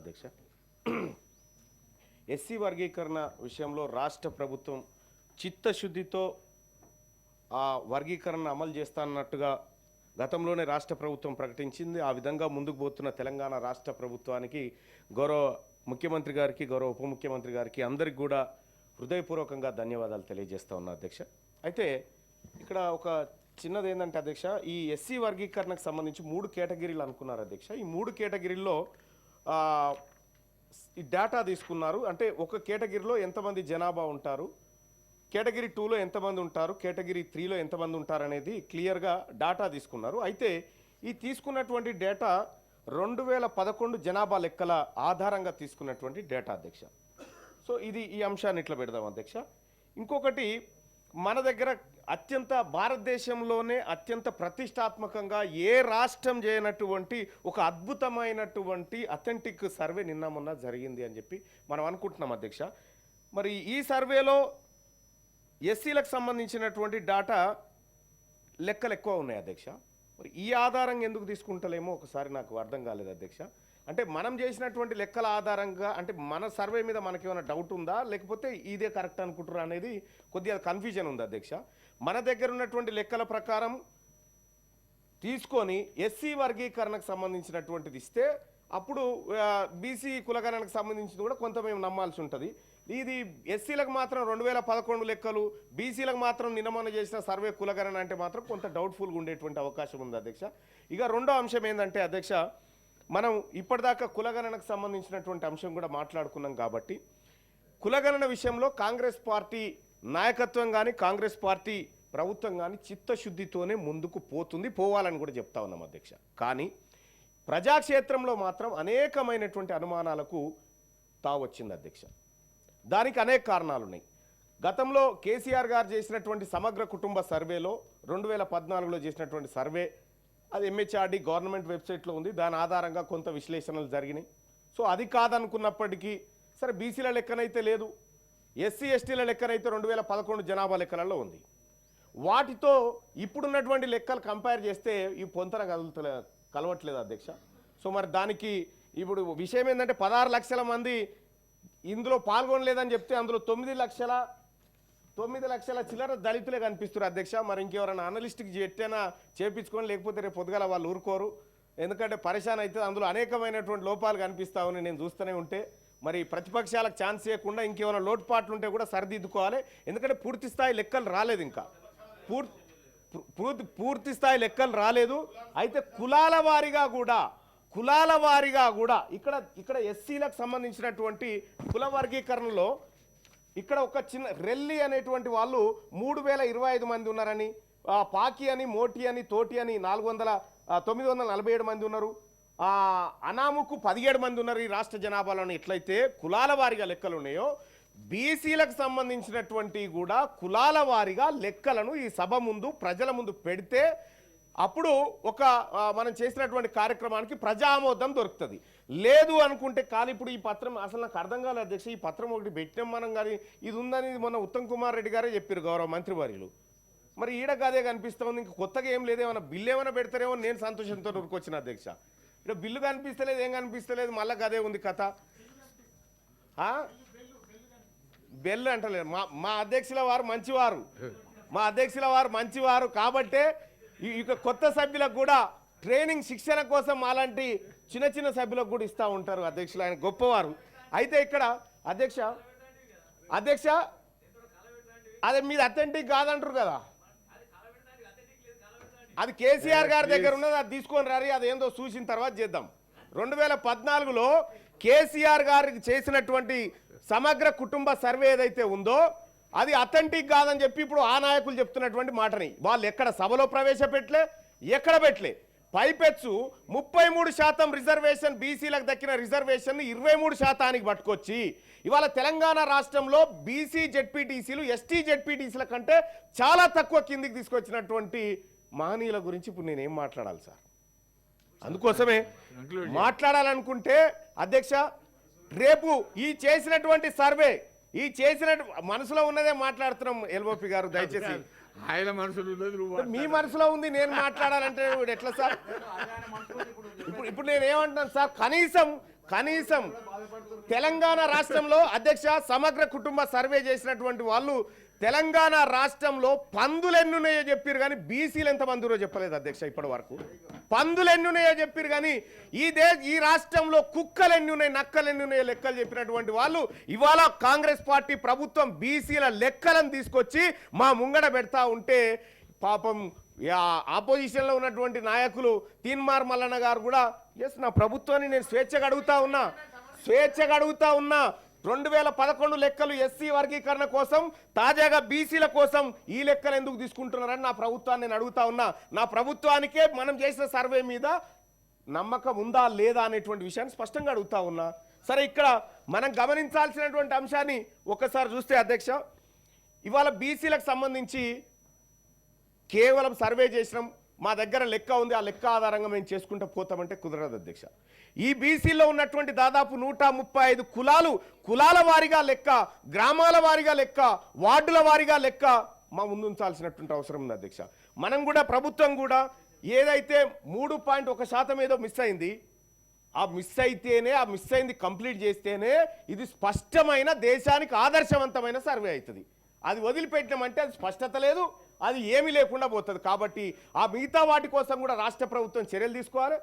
అధ్యక్ష. ఎస్సీ వర్గీకరణ విషయంలో రాష్ట్ర ప్రభుత్వం చిత్తశుద్ధితో ఆ వర్గీకరణ అమలు చేస్తానన్నట్టుగా గతంలోనే రాష్ట్ర ప్రభుత్వం ప్రకటించింది. ఆ విధంగా ముందుకు పోతున్న తెలంగాణ రాష్ట్ర ప్రభుత్వానికి, గౌరవ ముఖ్యమంత్రి గారికి, గౌరవ ఉప ముఖ్యమంత్రి గారికి అందరికి కూడా హృదయపూర్వకంగా ధన్యవాదాలు తెలియజేస్తా ఉన్నా అధ్యక్ష. అయితే ఇక్కడ ఒక చిన్నది ఏంటంటే అధ్యక్ష, ఈ ఎస్సీ వర్గీకరణకు సంబంధించి 3 కేటగిరీలు అనుకున్నారు అధ్యక్ష. ఈ 3 కేటగిరీల్లో ఈ డేటా తీసుకున్నారు. అంటే ఒక కేటగిరీలో ఎంతమంది జనాభా ఉంటారు, కేటగిరీ 2లో ఎంతమంది ఉంటారు, కేటగిరీ 3లో ఎంతమంది ఉంటారు అనేది క్లియర్గా డేటా తీసుకున్నారు. అయితే ఈ తీసుకున్నటువంటి డేటా 2011 జనాభా లెక్కల ఆధారంగా తీసుకున్నటువంటి డేటా అధ్యక్ష. సో ఇది ఈ అంశాన్ని ఇట్లా పెడదాం అధ్యక్ష. ఇంకొకటి, మన దగ్గర భారతదేశంలోనే అత్యంత ప్రతిష్టాత్మకంగా ఏ రాష్ట్రం చేయనటువంటి ఒక అద్భుతమైనటువంటి అథెంటిక్ సర్వే నిన్న మొన్న జరిగింది అని చెప్పి మనం అనుకుంటున్నాం అధ్యక్ష. మరి ఈ సర్వేలో ఎస్సీలకు సంబంధించినటువంటి డేటా లెక్కలు ఎక్కువ ఉన్నాయి అధ్యక్ష. మరి ఈ ఆధారంగా ఎందుకు తీసుకుంటలేమో ఒకసారి నాకు అర్థం కాలేదు అధ్యక్ష. అంటే మనం చేసినటువంటి లెక్కల ఆధారంగా, అంటే మన సర్వే మీద మనకేమైనా డౌట్ ఉందా, లేకపోతే ఇదే కరెక్ట్ అనుకుంటారా అనేది కొద్దిగా కన్ఫ్యూజన్ ఉంది అధ్యక్ష. మన దగ్గర ఉన్నటువంటి లెక్కల ప్రకారం తీసుకొని ఎస్సీ వర్గీకరణకు సంబంధించినటువంటిది ఇస్తే అప్పుడు బీసీ కులగణనకు సంబంధించింది కూడా కొంత మేము నమ్మాల్సి ఉంటుంది. ఇది ఎస్సీలకు మాత్రం 2011 లెక్కలు, బీసీలకు మాత్రం నిన్నమొన్న చేసిన సర్వే కులగణన అంటే మాత్రం కొంత డౌట్ఫుల్గా ఉండేటువంటి అవకాశం ఉంది అధ్యక్ష. ఇక రెండో అంశం ఏంటంటే అధ్యక్ష, మనం ఇప్పటిదాకా కులగణనకు సంబంధించినటువంటి అంశం కూడా మాట్లాడుకున్నాం కాబట్టి, కులగణన విషయంలో కాంగ్రెస్ పార్టీ నాయకత్వం కానీ, కాంగ్రెస్ పార్టీ ప్రభుత్వం కానీ చిత్తశుద్ధితోనే ముందుకు పోవాలని కూడా చెప్తా ఉన్నాం అధ్యక్ష. కానీ ప్రజాక్షేత్రంలో మాత్రం అనేకమైనటువంటి అనుమానాలకు తావొచ్చింది అధ్యక్ష. దానికి అనేక కారణాలు ఉన్నాయి. గతంలో కేసీఆర్ గారు చేసినటువంటి సమగ్ర కుటుంబ సర్వేలో 2014లో చేసినటువంటి సర్వే, అది ఎంహెచ్ఆర్డి గవర్నమెంట్ వెబ్సైట్లో ఉంది. దాని ఆధారంగా కొంత విశ్లేషణలు జరిగినాయి. సో అది కాదనుకున్నప్పటికీ సరే, బీసీల లెక్కనైతే లేదు, ఎస్సీ ఎస్టీల లెక్కనైతే 2011 జనాభా లెక్కలలో ఉంది. వాటితో ఇప్పుడున్నటువంటి లెక్కలు కంపేర్ చేస్తే ఈ పొంతన కలవట్లేదు అధ్యక్ష. సో మరి దానికి ఇప్పుడు విషయం ఏంటంటే 16 లక్షల మంది ఇందులో పాల్గొనలేదని చెప్తే అందులో 9 లక్షల చిల్లర దళితులే కనిపిస్తారు అధ్యక్ష. మరి ఇంకెవరైనా అనలిస్ట్కి ఎట్టైనా చేపించుకొని, లేకపోతే రేపు పొద్దుగాల వాళ్ళు ఊరుకోరు. ఎందుకంటే పరిశాన్ అయితే అందులో అనేకమైనటువంటి లోపాలు కనిపిస్తామని నేను చూస్తూనే ఉంటే, మరి ప్రతిపక్షాలకు ఛాన్స్ ఇవ్వకుండా ఇంకేమైనా లోటుపాట్లు ఉంటే కూడా సరిదిద్దుకోవాలి. ఎందుకంటే పూర్తి స్థాయి లెక్కలు రాలేదు, ఇంకా పూర్తి స్థాయి లెక్కలు రాలేదు. అయితే కులాల వారీగా కూడా ఇక్కడ ఎస్సీలకు సంబంధించినటువంటి కుల వర్గీకరణలో ఇక్కడ ఒక చిన్న రెల్లి అనేటువంటి వాళ్ళు 3025 మంది ఉన్నారని, పాకి అని, మోటి అని, తోటి అని 947 మంది ఉన్నారు, అనాముకు 17 మంది ఉన్నారు ఈ రాష్ట్ర జనాభాలోని. ఎట్లయితే కులాల వారీగా లెక్కలు ఉన్నాయో, బీసీలకు సంబంధించినటువంటి కూడా కులాల వారీగా లెక్కలను ఈ సభ ముందు, ప్రజల ముందు పెడితే అప్పుడు ఒక మనం చేసినటువంటి కార్యక్రమానికి ప్రజా ఆమోదం దొరుకుతుంది. లేదు అనుకుంటే ఇప్పుడు ఈ పత్రం అసలు నాకు అర్థం కాలేదు అధ్యక్ష. ఈ పత్రం ఒకటి పెట్టినాం మనం, కానీ ఇది ఉందని మొన్న ఉత్తమ్ కుమార్ రెడ్డి గారే చెప్పారు, గౌరవ మంత్రివర్యులు. మరి ఈడ గదే కనిపిస్తూ ఉంది, ఇంక కొత్తగా ఏం లేదు. ఏమైనా బిల్లు ఏమైనా పెడతారేమో నేను సంతోషంతో ఊరుకొచ్చిన అధ్యక్ష. ఇక్కడ బిల్లు కనిపిస్తలేదు, ఏం కనిపిస్తలేదు, మళ్ళీ గదే ఉంది కథ. బెల్లు అంటలేదు. మా అధ్యక్షుల వారు మంచివారు కాబట్టే ఇక కొత్త సభ్యులకు కూడా ట్రైనింగ్, శిక్షణ కోసం అలాంటి చిన్న సభ్యులకు కూడా ఇస్తూ ఉంటారు అధ్యక్షులు. ఆయన గొప్పవారు. అయితే ఇక్కడ అధ్యక్ష అదే మీది అథెంటిక్ కాదంటారు కదా, అది కేసీఆర్ గారి దగ్గర ఉన్నది, అది తీసుకొని రారి, అదేందో చూసిన తర్వాత చేద్దాం. 2014లో కేసీఆర్ గారికి చేసినటువంటి సమగ్ర కుటుంబ సర్వే ఏదైతే ఉందో అది అథెంటిక్ కాదని చెప్పి ఇప్పుడు ఆ నాయకులు చెప్తున్నటువంటి మాటని వాళ్ళు ఎక్కడ సభలో ప్రవేశపెట్టలే, ఎక్కడ పెట్టలే. పైపెచ్చు 33% రిజర్వేషన్, బీసీలకు దక్కిన రిజర్వేషన్ 23% పట్టుకొచ్చి ఇవాళ తెలంగాణ రాష్ట్రంలో బీసీ జెడ్పీటీసీలు, ఎస్టీ జెడ్పీటీసీల కంటే చాలా తక్కువ కిందికి తీసుకొచ్చినటువంటి మహనీయుల గురించి ఇప్పుడు నేనేం మాట్లాడాలి సార్? అందుకోసమే మాట్లాడాలనుకుంటే అధ్యక్ష, రేపు ఈ చేసినటువంటి సర్వే, ఈ చేసిన మనసులో ఉన్నదే మాట్లాడుతున్నాం. ఎల్ఓపి గారు దయచేసి ఆయన మనసులో ఉన్నది మీ మనసులో ఉంది, నేను మాట్లాడాలంటే ఎట్లా సార్? ఇప్పుడు నేనేమంటున్నాను సార్, కనీసం తెలంగాణ రాష్ట్రంలో అధ్యక్ష సమగ్ర కుటుంబ సర్వే చేసినటువంటి వాళ్ళు తెలంగాణ రాష్ట్రంలో పందులు ఎన్నున్నాయో చెప్పారు కానీ బీసీలు ఎంతమంది ఉన్నారో చెప్పలేదు అధ్యక్ష ఇప్పటి వరకు. పందులు ఎన్నున్నాయో చెప్పారు కానీ ఈ రాష్ట్రంలో కుక్కలు ఎన్నున్నాయి, నక్కలు ఎన్నున్నాయో లెక్కలు చెప్పినటువంటి వాళ్ళు ఇవాళ కాంగ్రెస్ పార్టీ ప్రభుత్వం బీసీల లెక్కలను తీసుకొచ్చి మా ముంగడ పెడతా ఉంటే పాపం ఆపోజిషన్లో ఉన్నటువంటి నాయకులు తీన్మార్ మల్లన్న గారు కూడా ఎస్ నా ప్రభుత్వాన్ని నేను స్వేచ్ఛగా అడుగుతా ఉన్నా 2011 లెక్కలు ఎస్సీ వర్గీకరణ కోసం తాజాగా బీసీల కోసం ఈ లెక్కలు ఎందుకు తీసుకుంటున్నారని నా ప్రభుత్వాన్ని నేను అడుగుతా ఉన్నా. నా ప్రభుత్వానికే మనం చేసిన సర్వే మీద నమ్మకం ఉందా లేదా అనేటువంటి విషయాన్ని స్పష్టంగా అడుగుతా ఉన్నా. సరే, ఇక్కడ మనం గమనించాల్సినటువంటి అంశాన్ని ఒక్కసారి చూస్తే అధ్యక్ష, ఇవాళ బీసీలకు సంబంధించి కేవలం సర్వే చేసినాం, మా దగ్గర లెక్క ఉంది, ఆ లెక్క ఆధారంగా మేము చేసుకుంటూ పోతామంటే కుదరదు అధ్యక్ష. ఈ బీసీలో ఉన్నటువంటి దాదాపు 135 కులాల వారీగా లెక్క, గ్రామాల వారీగా లెక్క, వార్డుల వారీగా లెక్క మా ముందు ఉంచాల్సినటువంటి అవసరం ఉంది అధ్యక్ష. మనం కూడా ప్రభుత్వం కూడా ఏదైతే 3.1% ఏదో మిస్ అయింది, ఆ మిస్ అయింది కంప్లీట్ చేస్తేనే ఇది స్పష్టమైన దేశానికి ఆదర్శవంతమైన సర్వే అవుతుంది. అది వదిలిపెట్టినామంటే అది స్పష్టత లేదు, అది ఏమీ లేకుండా పోతుంది. కాబట్టి ఆ మిగతా వాటి కోసం కూడా రాష్ట్ర ప్రభుత్వం చర్యలు తీసుకోవాలి.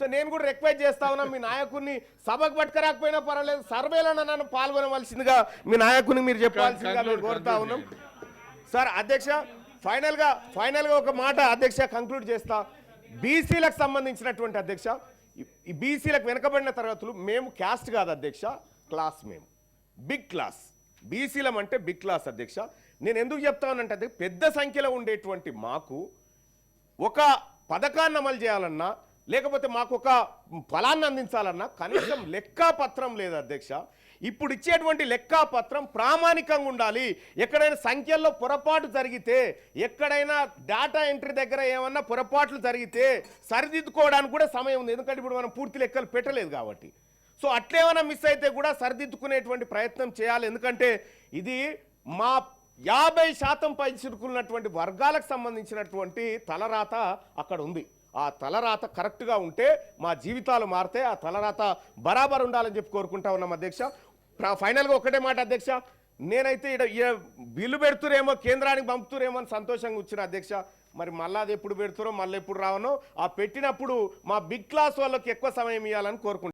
సో నేను కూడా రిక్వెస్ట్ చేస్తా ఉన్నా, మీ నాయకుడిని సభకు పట్టుకరాకపోయినా పర్వాలేదు, సర్వేలో నన్ను పాల్గొనవలసిందిగా మీ నాయకుడిని మీరు చెప్పాల్సిందిగా మేము కోరుతా ఉన్నాం. సార్ అధ్యక్ష, ఫైనల్గా ఒక మాట అధ్యక్ష కంక్లూడ్ చేస్తా. బీసీలకు సంబంధించినటువంటి అధ్యక్ష, ఈ బీసీలకు వెనకబడిన తరగతులు మేము క్యాస్ట్ కాదు అధ్యక్ష, క్లాస్. మేము బిగ్ క్లాస్, బీసీలం అంటే బిగ్ క్లాస్ అధ్యక్ష. నేను ఎందుకు చెప్తానంటే పెద్ద సంఖ్యలో ఉండేటువంటి మాకు ఒక పథకాన్ని అమలు చేయాలన్నా, లేకపోతే మాకు ఒక ఫలాన్ని అందించాలన్నా కనీసం లెక్కాపత్రం లేదు అధ్యక్ష. ఇప్పుడు ఇచ్చేటువంటి లెక్కాపత్రం ప్రామాణికంగా ఉండాలి. ఎక్కడైనా సంఖ్యల్లో పొరపాటు జరిగితే, ఎక్కడైనా డేటా ఎంట్రీ దగ్గర ఏమన్నా పొరపాట్లు జరిగితే సరిదిద్దుకోవడానికి కూడా సమయం ఉంది. ఎందుకంటే ఇప్పుడు మనం పూర్తి లెక్కలు పెట్టలేదు కాబట్టి. సో అట్లేమైనా మిస్ అయితే కూడా సరిదిద్దుకునేటువంటి ప్రయత్నం చేయాలి. ఎందుకంటే ఇది మా 50% పై చిరుకున్నటువంటి వర్గాలకు సంబంధించినటువంటి తలరాత అక్కడ ఉంది. ఆ తలరాత కరెక్ట్గా ఉంటే మా జీవితాలు మారితే, ఆ తలరాత బరాబర్ ఉండాలని చెప్పి కోరుకుంటా ఉన్నాం అధ్యక్ష. ఫైనల్గా ఒకటే మాట అధ్యక్ష, నేనైతే బిల్లు పెడుతురేమో, కేంద్రానికి పంపుతురేమో అని సంతోషంగా వచ్చిన అధ్యక్ష. మరి మళ్ళీ అది ఎప్పుడు పెడుతురో, మళ్ళీ ఎప్పుడు రావనో, ఆ పెట్టినప్పుడు మా బిగ్ క్లాస్ వాళ్ళకి ఎక్కువ సమయం ఇవ్వాలని కోరుకుంటున్నాను.